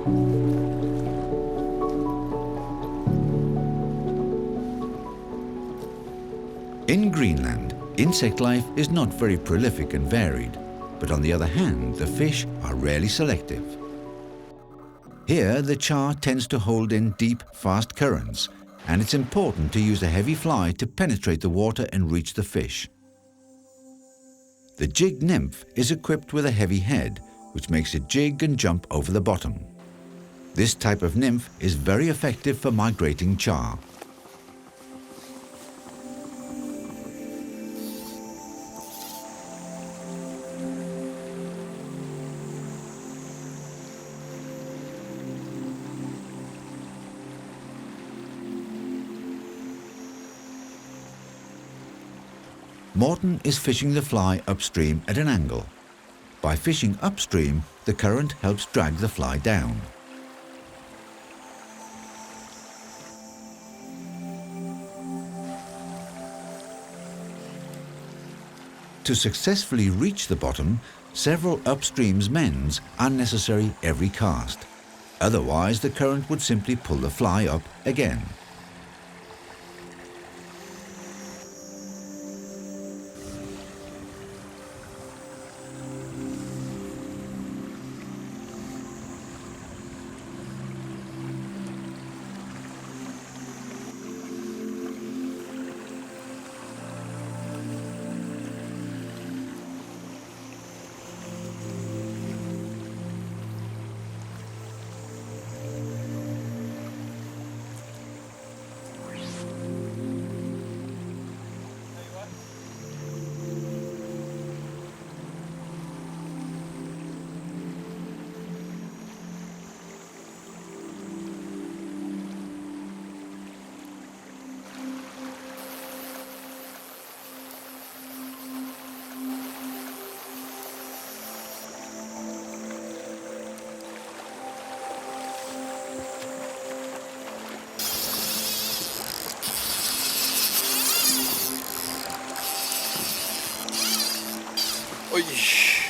In Greenland, insect life is not very prolific and varied, but on the other hand, the fish are rarely selective. Here, the char tends to hold in deep, fast currents, and it's important to use a heavy fly to penetrate the water and reach the fish. The jig nymph is equipped with a heavy head, which makes it jig and jump over the bottom. This type of nymph is very effective for migrating char. Morten is fishing the fly upstream at an angle. By fishing upstream, the current helps drag the fly down. To successfully reach the bottom, several upstream's mends are necessary every cast. Otherwise, the current would simply pull the fly up again. Oj!